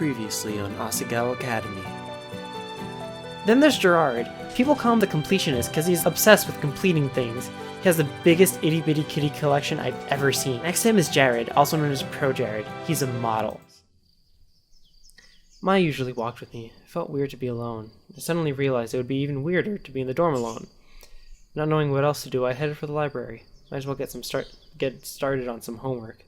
Previously on Asagao Academy. Then there's Gerard. People call him the Completionist because he's obsessed with completing things. He has the biggest itty-bitty kitty collection I've ever seen. Next to him is Jared, also known as Pro Jared. He's a model. Maya usually walked with me. It felt weird to be alone. I suddenly realized it would be even weirder to be in the dorm alone. Not knowing what else to do, I headed for the library. Might as well get started on some homework.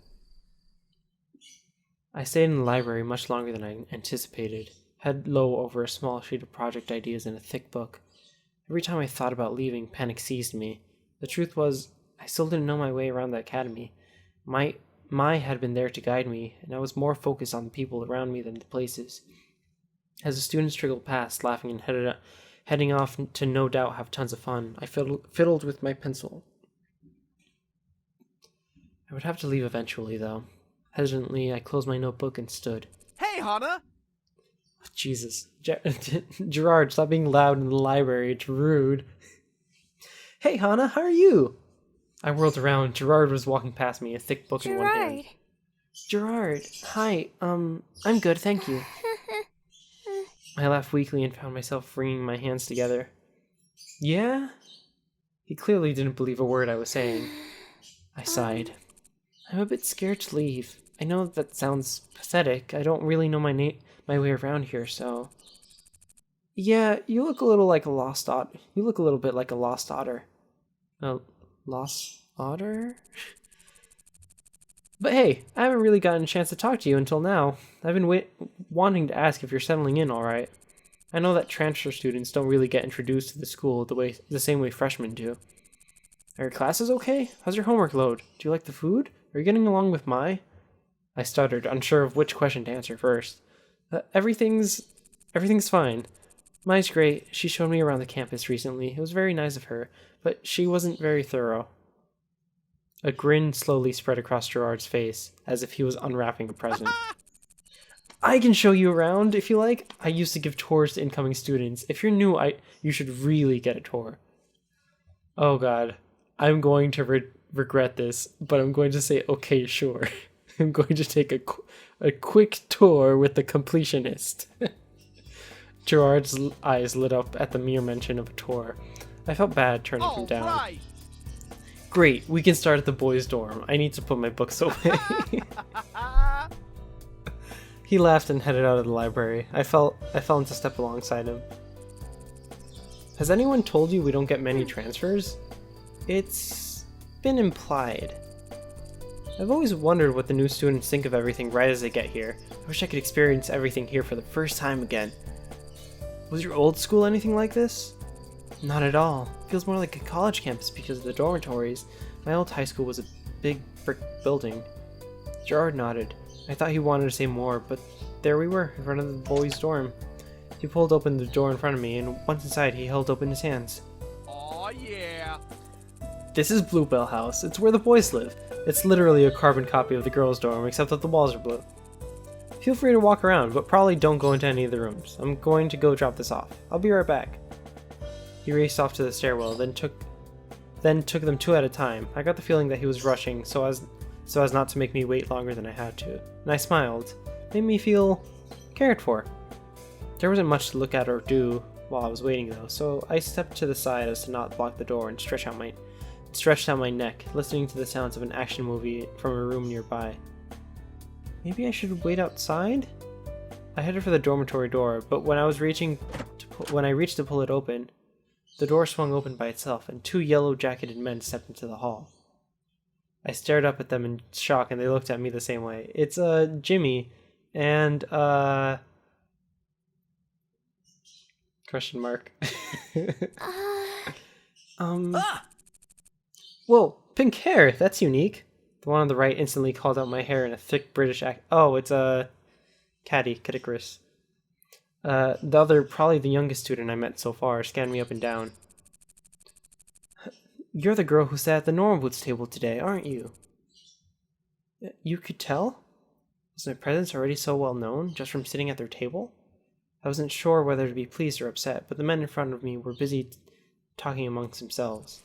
I stayed in the library much longer than I anticipated, head low over a small sheet of project ideas in a thick book. Every time I thought about leaving, panic seized me. The truth was, I still didn't know my way around the academy. Mai had been there to guide me, and I was more focused on the people around me than the places. As the students trickled past, laughing and heading off to no doubt have tons of fun, I fiddled with my pencil. I would have to leave eventually, though. Hesitantly, I closed my notebook and stood. Hey, Hana! Oh, Jesus. Gerard, stop being loud in the library. It's rude. Hey, Hana, how are you? I whirled around. Gerard was walking past me, a thick book in one hand. Gerard, hi. I'm good, thank you. I laughed weakly and found myself wringing my hands together. Yeah? He clearly didn't believe a word I was saying. I sighed. I'm a bit scared to leave. I know that sounds pathetic. I don't really know my way around here, so... Yeah, you look a little like a lost otter. You look a little bit like a lost otter. A lost otter? But hey, I haven't really gotten a chance to talk to you until now. I've been wanting to ask if you're settling in alright. I know that transfer students don't really get introduced to the school the same way freshmen do. Are your classes okay? How's your homework load? Do you like the food? Are you getting along with Mai? I stuttered, unsure of which question to answer first. Everything's fine. Mai's great. She showed me around the campus recently. It was very nice of her, but she wasn't very thorough. A grin slowly spread across Gerard's face, as if he was unwrapping a present. I can show you around, if you like. I used to give tours to incoming students. If you're new, you should really get a tour. Oh god. I'm going to regret this, but I'm going to say, okay, sure. I'm going to take a quick tour with the Completionist. Gerard's eyes lit up at the mere mention of a tour. I felt bad turning him down. Right. Great, we can start at the boys' dorm. I need to put my books away. He laughed and headed out of the library. I fell into step alongside him. Has anyone told you we don't get many transfers? It's been implied. I've always wondered what the new students think of everything right as they get here. I wish I could experience everything here for the first time again. Was your old school anything like this? Not at all. It feels more like a college campus because of the dormitories. My old high school was a big brick building. Gerard nodded. I thought he wanted to say more, but there we were, in front of the boys' dorm. He pulled open the door in front of me, and once inside, he held open his hands. Aw, yeah. This is Bluebell House. It's where the boys live. It's literally a carbon copy of the girls' dorm, except that the walls are blue. Feel free to walk around, but probably don't go into any of the rooms. I'm going to go drop this off. I'll be right back. He raced off to the stairwell, then took them two at a time. I got the feeling that he was rushing, so as not to make me wait longer than I had to. And I smiled. Made me feel cared for. There wasn't much to look at or do while I was waiting though, so I stepped to the side as to not block the door and stretched out my neck, listening to the sounds of an action movie from a room nearby. Maybe I should wait outside? I headed for the dormitory door, but when I reached to pull it open, the door swung open by itself, and two yellow-jacketed men stepped into the hall. I stared up at them in shock, and they looked at me the same way. It's, Jimmy, and, question mark. Whoa, pink hair, that's unique. The one on the right instantly called out my hair in a thick British accent. Oh, it's, Caddicarus. The other, probably the youngest student I met so far, scanned me up and down. You're the girl who sat at the Normal Boots table today, aren't you? You could tell? Was my presence already so well known, just from sitting at their table? I wasn't sure whether to be pleased or upset, but the men in front of me were busy talking amongst themselves.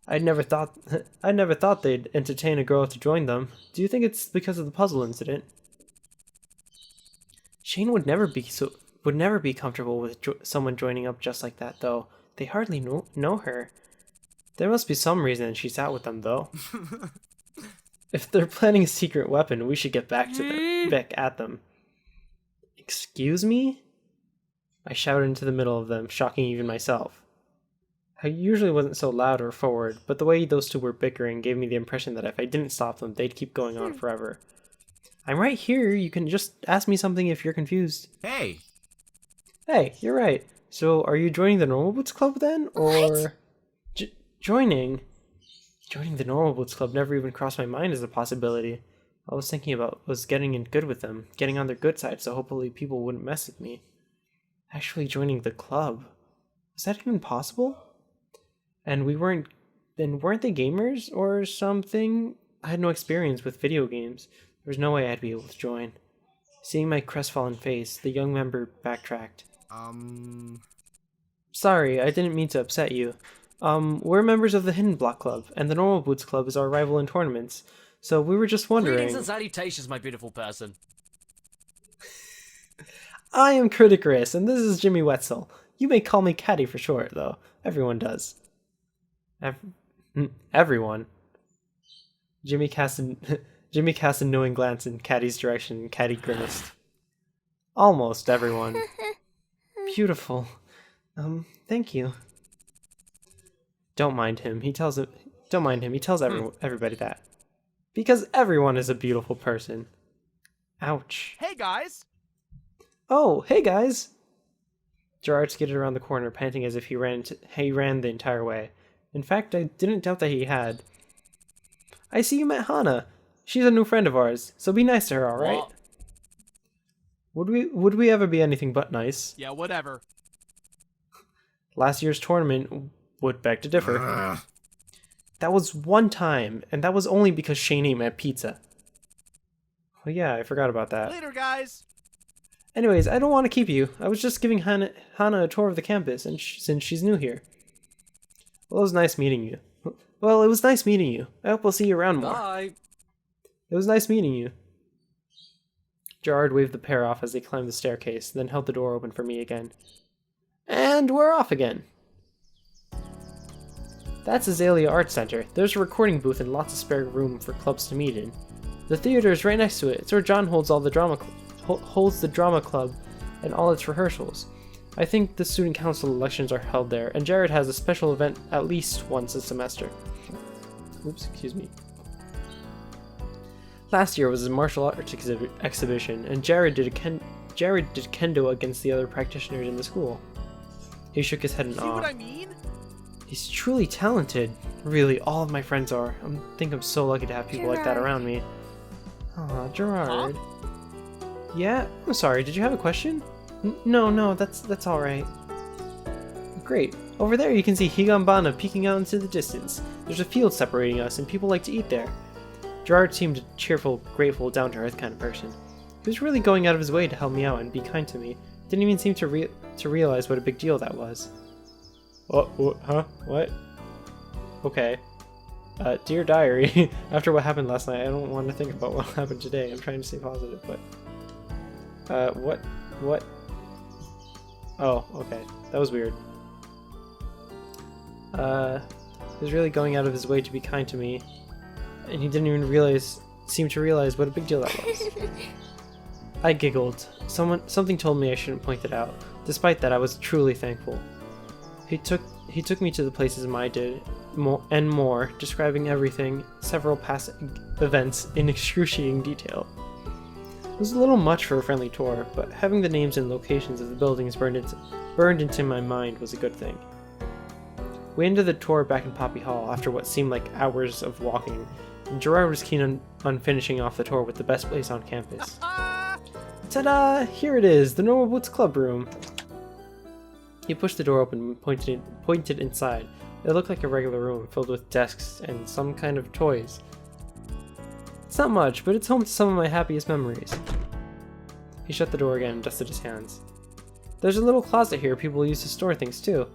I'd never thought they'd entertain a girl to join them. Do you think it's because of the puzzle incident? Shane would never be comfortable with someone joining up just like that, though. They hardly know her. There must be some reason she's out with them, though. If they're planning a secret weapon, we should get back at them. Excuse me? I shouted into the middle of them, shocking even myself. I usually wasn't so loud or forward, but the way those two were bickering gave me the impression that if I didn't stop them, they'd keep going on forever. I'm right here, you can just ask me something if you're confused. Hey! Hey, you're right. So, are you joining the Normal Boots Club then? Or... Joining the Normal Boots Club never even crossed my mind as a possibility. All I was thinking about was getting in good with them, getting on their good side so hopefully people wouldn't mess with me. Actually joining the club. Was that even possible? And weren't they gamers or something? I had no experience with video games. There was no way I'd be able to join. Seeing my crestfallen face, the young member backtracked. Sorry, I didn't mean to upset you. We're members of the Hidden Block Club, and the Normal Boots Club is our rival in tournaments. So we were just wondering... Greetings and salutations, my beautiful person. I am Criticus, and this is Jimmy Wetzel. You may call me Caddy for short, though. Everyone does. Everyone. Jimmy cast a knowing glance in Caddy's direction, and Caddy grimaced. Almost everyone. Beautiful. Thank you. Don't mind him. He tells everybody that. Because everyone is a beautiful person. Ouch. Hey, guys! Oh, hey guys! Gerard skidded around the corner, panting as if he ran the entire way. In fact, I didn't doubt that he had. I see you met Hana. She's a new friend of ours, so be nice to her, alright? Would we ever be anything but nice? Yeah, whatever. Last year's tournament would beg to differ. That was one time, and that was only because Shane ate my pizza. Oh yeah, I forgot about that. Later, guys! Anyways, I don't want to keep you. I was just giving Hana a tour of the campus, and since she's new here. Well, it was nice meeting you. I hope we'll see you around more. Bye. It was nice meeting you. Gerard waved the pair off as they climbed the staircase, then held the door open for me again. And we're off again. That's Azalea Art Center. There's a recording booth and lots of spare room for clubs to meet in. The theater is right next to it. It's where John holds the drama club and all its rehearsals. I think the student council elections are held there, and Jared has a special event at least once a semester. Oops, excuse me. Last year was a martial arts exhibition, and Jared did kendo against the other practitioners in the school. He shook his head in awe. See what I mean? He's truly talented. Really, all of my friends are. I think I'm so lucky to have people like that around me. Aw, Gerard. Huh? Yeah? I'm sorry, did you have a question? No, that's alright. Great. Over there you can see Higanbana peeking out into the distance. There's a field separating us, and people like to eat there. Gerard seemed a cheerful, grateful, down-to-earth kind of person. He was really going out of his way to help me out and be kind to me. Didn't even seem to realize what a big deal that was. What? Okay. Dear Diary, after what happened last night, I don't want to think about what happened today. I'm trying to stay positive, but... What? Oh, okay. That was weird. He was really going out of his way to be kind to me, and he didn't even seem to realize what a big deal that was. I giggled. Something told me I shouldn't point it out. Despite that, I was truly thankful. He took me to the places Mai did, more, describing everything, several past events in excruciating detail. It was a little much for a friendly tour, but having the names and locations of the buildings burned into my mind was a good thing. We ended the tour back in Poppy Hall after what seemed like hours of walking, and Gerard was keen on finishing off the tour with the best place on campus. Ta-da! Here it is, the Normal Boots Club room! He pushed the door open and pointed inside. It looked like a regular room, filled with desks and some kind of toys. It's not much, but it's home to some of my happiest memories. He shut the door again and dusted his hands. There's a little closet here people use to store things too.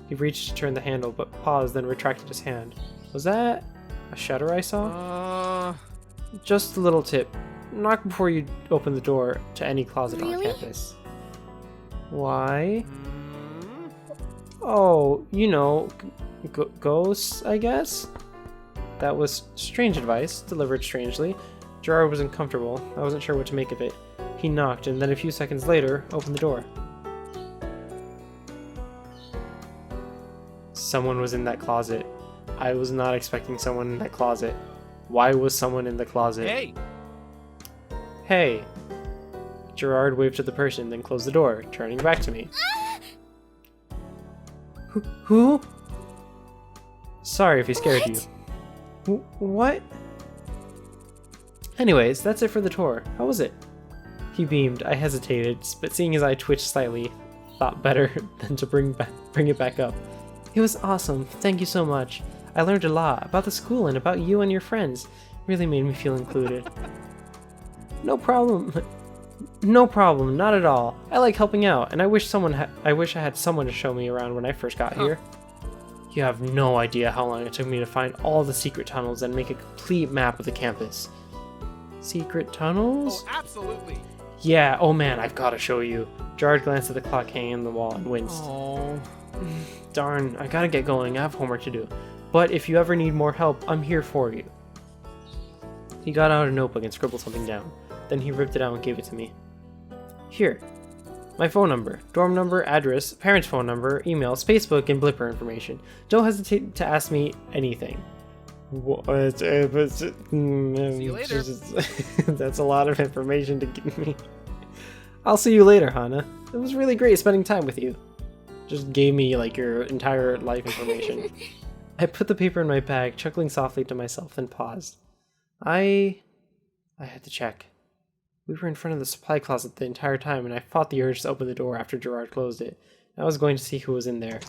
He reached to turn the handle, but paused, then retracted his hand. Was that a shutter I saw? Just a little tip. knock before you open the door to any closet on Really? campus. Why? Hmm? Oh, you know, ghosts, I guess? That was strange advice, delivered strangely. Gerard was uncomfortable. I wasn't sure what to make of it. He knocked, and then a few seconds later, opened the door. Someone was in that closet. I was not expecting someone in that closet. Why was someone in the closet? Hey! Hey! Gerard waved to the person, then closed the door, turning back to me. Who? Sorry if he scared you. What? Anyways, that's it for the tour. How was it? He beamed. I hesitated, but seeing his eye twitch slightly, thought better than to bring it back up. It was awesome. Thank you so much. I learned a lot about the school and about you and your friends. Really made me feel included. No problem. No problem. Not at all. I like helping out, and I wish I had someone to show me around when I first got here. You have no idea how long it took me to find all the secret tunnels and make a complete map of the campus. Secret tunnels? Oh, absolutely. Yeah, oh man, I've got to show you. Gerard glanced at the clock hanging on the wall and winced. Oh. Darn, I gotta get going. I have homework to do. But if you ever need more help, I'm here for you. He got out a notebook and scribbled something down. Then he ripped it out and gave it to me. Here. My phone number, dorm number, address, parents' phone number, email, Facebook, and blipper information. Don't hesitate to ask me anything. See you later. That's a lot of information to give me. I'll see you later, Hana. It was really great spending time with you. Just gave me like your entire life information. I put the paper in my bag, chuckling softly to myself, then paused. I had to check. We were in front of the supply closet the entire time, and I fought the urge to open the door after Gerard closed it. I was going to see who was in there.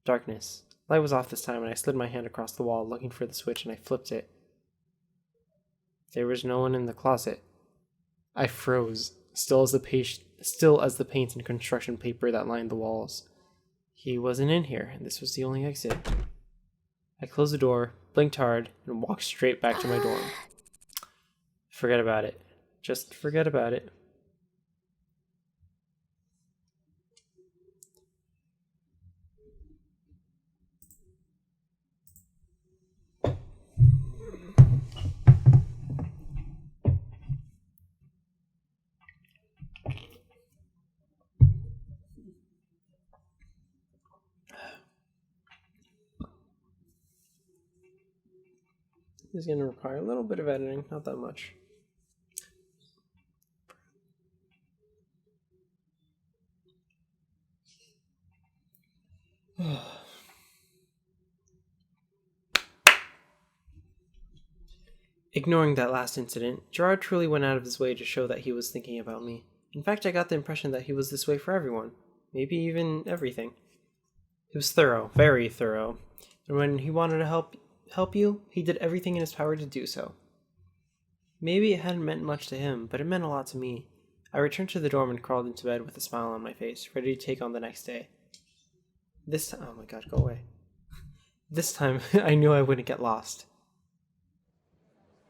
Darkness. Light was off this time, and I slid my hand across the wall, looking for the switch, and I flipped it. There was no one in the closet. I froze, still as the paint and construction paper that lined the walls. He wasn't in here, and this was the only exit. I closed the door, blinked hard, and walked straight back to my dorm. Forget about it. Just forget about it. This is going to require a little bit of editing, not that much. Ignoring that last incident, Gerard truly went out of his way to show that he was thinking about me. In fact, I got the impression that he was this way for everyone. Maybe even everything. He was thorough, very thorough. And when he wanted to help you, he did everything in his power to do so. Maybe it hadn't meant much to him, but it meant a lot to me. I returned to the dorm and crawled into bed with a smile on my face, ready to take on the next day. This time, oh my god, go away. This time, I knew I wouldn't get lost.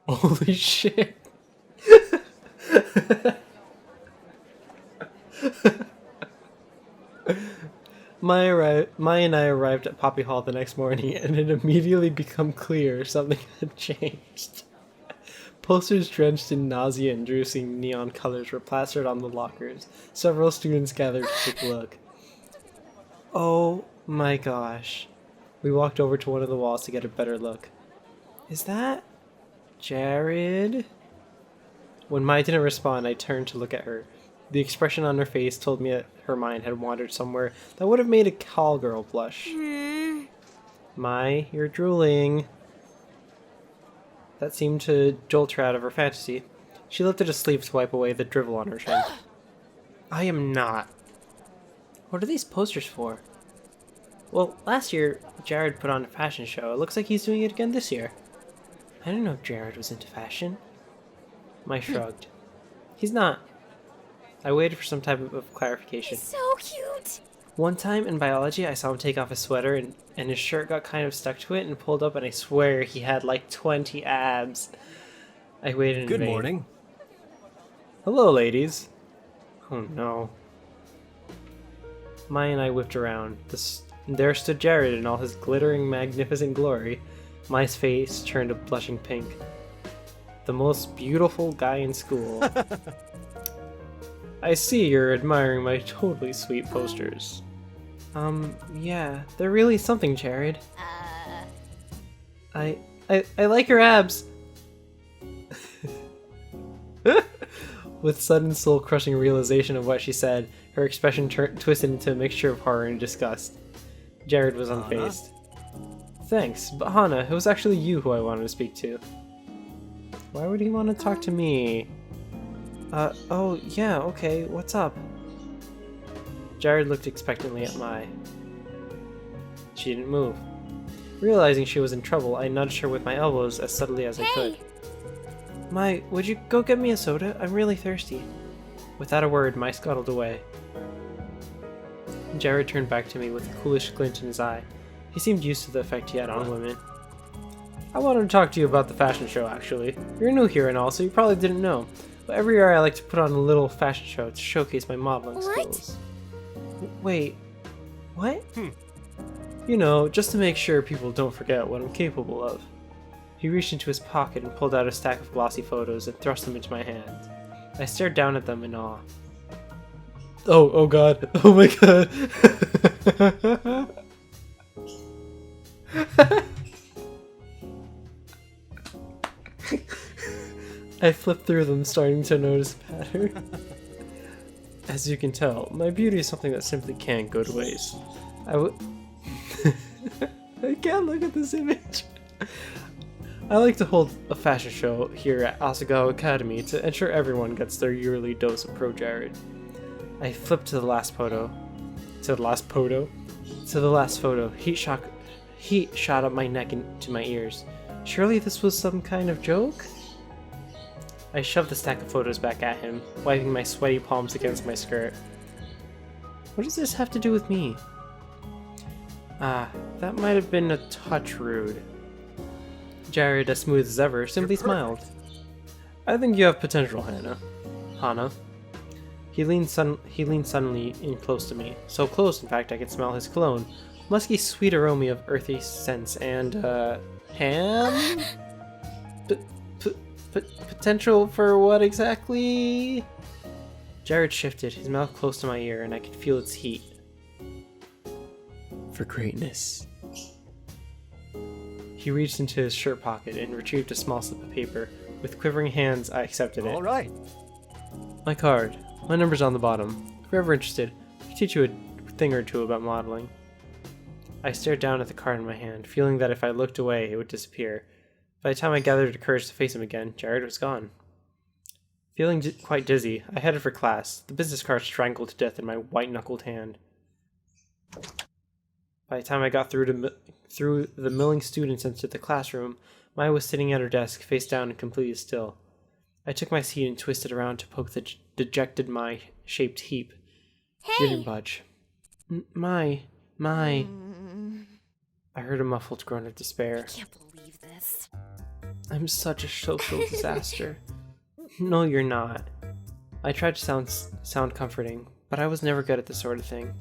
Holy shit. Maya and I arrived at Poppy Hall the next morning, and it immediately became clear something had changed. Posters drenched in nausea-inducing neon colors were plastered on the lockers. Several students gathered to take a look. Oh my gosh. We walked over to one of the walls to get a better look. Is that Jared? When Maya didn't respond, I turned to look at her. The expression on her face told me that her mind had wandered somewhere that would have made a call girl blush. Mai, you're drooling. That seemed to jolt her out of her fantasy. She lifted a sleeve to wipe away the drivel on her chin. I am not. What are these posters for? Well, last year, Jared put on a fashion show. It looks like he's doing it again this year. I didn't know Jared was into fashion. Mai shrugged. He's not. I waited for some type of clarification. So cute. One time in biology, I saw him take off his sweater and his shirt got kind of stuck to it and pulled up, and I swear he had like 20 abs. I waited in Good vain. morning. Hello, ladies. Oh no. Mai and I whipped around. There stood Jared in all his glittering, magnificent glory. Mai's face turned a blushing pink. The most beautiful guy in school. I see you're admiring my totally sweet posters. Yeah, they're really something, Jared. I like your abs. With sudden soul-crushing realization of what she said, her expression twisted into a mixture of horror and disgust. Jared was unfazed. Thanks, but Hana, it was actually you who I wanted to speak to. Why would he want to talk to me? Oh, yeah, okay, what's up? Jared looked expectantly at Mai. She didn't move. Realizing she was in trouble, I nudged her with my elbows as subtly as I could. Mai, would you go get me a soda? I'm really thirsty. Without a word, Mai scuttled away. Jared turned back to me with a coolish glint in his eye. He seemed used to the effect he had on women. I wanted to talk to you about the fashion show, actually. You're new here and all, so you probably didn't know. But every year I like to put on a little fashion show to showcase my modeling skills. Wait, what? You know, just to make sure people don't forget what I'm capable of. He reached into his pocket and pulled out a stack of glossy photos and thrust them into my hand. I stared down at them in awe. Oh god, oh my god. I flipped through them, starting to notice a pattern. As you can tell, my beauty is something that simply can't go to waste. I can't look at this image. I like to hold a fashion show here at Asagao Academy to ensure everyone gets their yearly dose of Pro Jared. I flipped to the last photo. Heat shot up my neck into my ears. Surely this was some kind of joke? I shoved the stack of photos back at him, wiping my sweaty palms against my skirt. What does this have to do with me? That might have been a touch rude. Jared, as smooth as ever, simply smiled. I think you have potential, Hana. He leaned suddenly in close to me. So close, in fact, I could smell his cologne. Musky, sweet aroma of earthy scents and, ham? Potential for what exactly? Jared shifted, his mouth close to my ear, and I could feel its heat. For greatness. He reached into his shirt pocket and retrieved a small slip of paper. With quivering hands, I accepted it. All right. My card. My number's on the bottom. If you're ever interested, I can teach you a thing or two about modeling. I stared down at the card in my hand, feeling that if I looked away, it would disappear. By the time I gathered the courage to face him again, Jared was gone. Feeling quite dizzy, I headed for class, the business card strangled to death in my white-knuckled hand. By the time I got through the milling students into the classroom, Maya was sitting at her desk, face down and completely still. I took my seat and twisted around to poke the dejected Mai-shaped heap. She didn't budge. Mai. I heard a muffled groan of despair. I can't believe this. I'm such a social disaster. No, you're not. I tried to sound comforting, but I was never good at this sort of thing.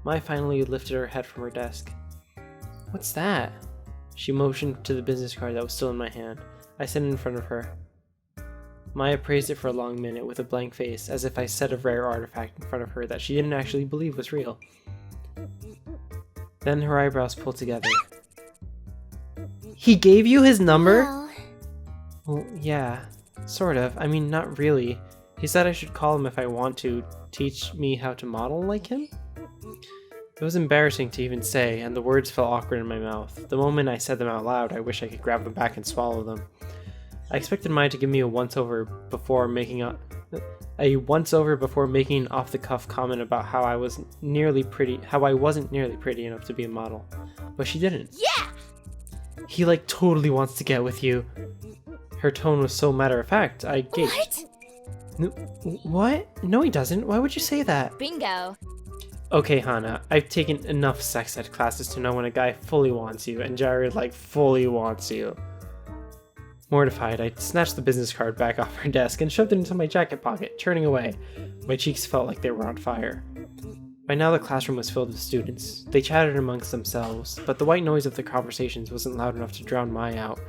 Mai finally lifted her head from her desk. What's that? She motioned to the business card that was still in my hand. I sat in front of her. Maya praised it for a long minute with a blank face, as if I set a rare artifact in front of her that she didn't actually believe was real. Then her eyebrows pulled together. He gave you his number? Well, yeah, sort of. I mean, not really. He said I should call him if I want to teach me how to model like him? It was embarrassing to even say, and the words felt awkward in my mouth. The moment I said them out loud, I wish I could grab them back and swallow them. I expected Maya to give me a once-over before making an off-the-cuff comment about how I wasn't nearly pretty enough to be a model. But she didn't. Yeah! He totally wants to get with you. Her tone was so matter-of-fact, I gaped. What? No, he doesn't. Why would you say that? Bingo. Okay, Hana, I've taken enough sex ed classes to know when a guy fully wants you, and Jared, fully wants you. Mortified, I snatched the business card back off her desk and shoved it into my jacket pocket, turning away. My cheeks felt like they were on fire. By now the classroom was filled with students. They chattered amongst themselves, but the white noise of their conversations wasn't loud enough to drown mine out.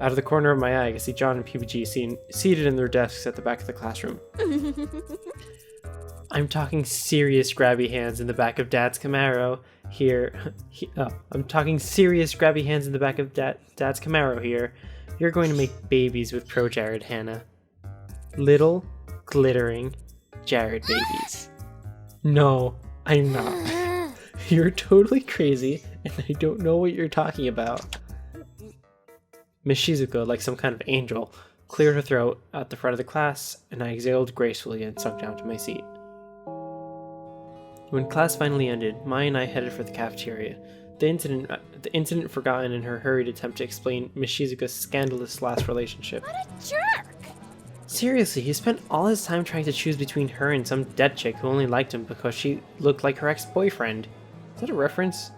Out of the corner of my eye, I could see John and PBG seated in their desks at the back of the classroom. I'm talking serious grabby hands in the back of Dad's Camaro here. I'm talking serious grabby hands in the back of Dad's Camaro here. You're going to make babies with Pro Jared, Hannah. Little, glittering Jared babies. No, I'm not. You're totally crazy, and I don't know what you're talking about. Miss Shizuka, like some kind of angel, cleared her throat at the front of the class, and I exhaled gracefully and sunk down to my seat. When class finally ended, Mai and I headed for the cafeteria. The incident forgotten in her hurried attempt to explain Miss Shizuka's scandalous last relationship. What a jerk! Seriously, he spent all his time trying to choose between her and some dead chick who only liked him because she looked like her ex-boyfriend. Is that a reference?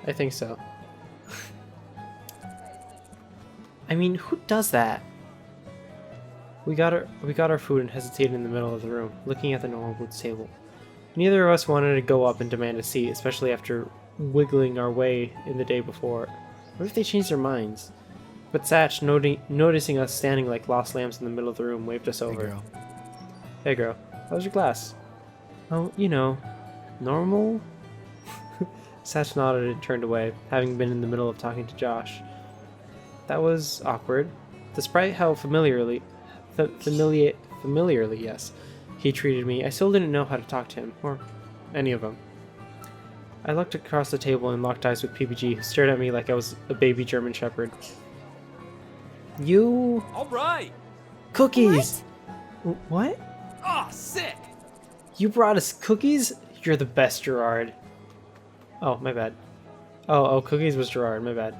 I think so. I mean, who does that? We got our food and hesitated in the middle of the room, looking at the normal goods table. Neither of us wanted to go up and demand a seat, especially after wiggling our way in the day before. What if they changed their minds? But Satch, noticing us standing like lost lambs in the middle of the room, waved us over. Hey, girl. Hey girl, how was your class? Oh, you know, normal? Satch nodded and turned away, having been in the middle of talking to Josh. That was awkward. Despite how familiarly, yes, he treated me, I still didn't know how to talk to him, or any of them. I looked across the table and locked eyes with PBG, who stared at me like I was a baby German Shepherd. You... All right. Cookies! What? Ah, sick. You brought us cookies? You're the best, Gerard. Oh, my bad. Oh, cookies was Gerard, my bad.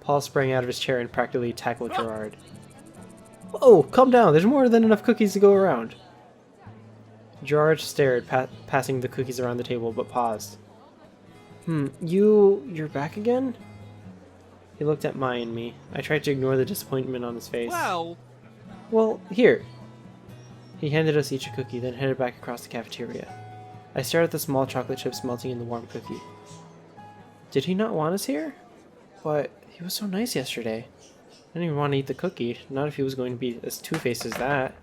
Paul sprang out of his chair and practically tackled Gerard. Whoa, calm down, there's more than enough cookies to go around. Gerard stared, passing the cookies around the table, but paused. You're back again? He looked at Mai and me. I tried to ignore the disappointment on his face. Well, here. He handed us each a cookie, then headed back across the cafeteria. I stared at the small chocolate chips melting in the warm cookie. Did he not want us here? But he was so nice yesterday. I didn't even want to eat the cookie, not if he was going to be as two-faced as that.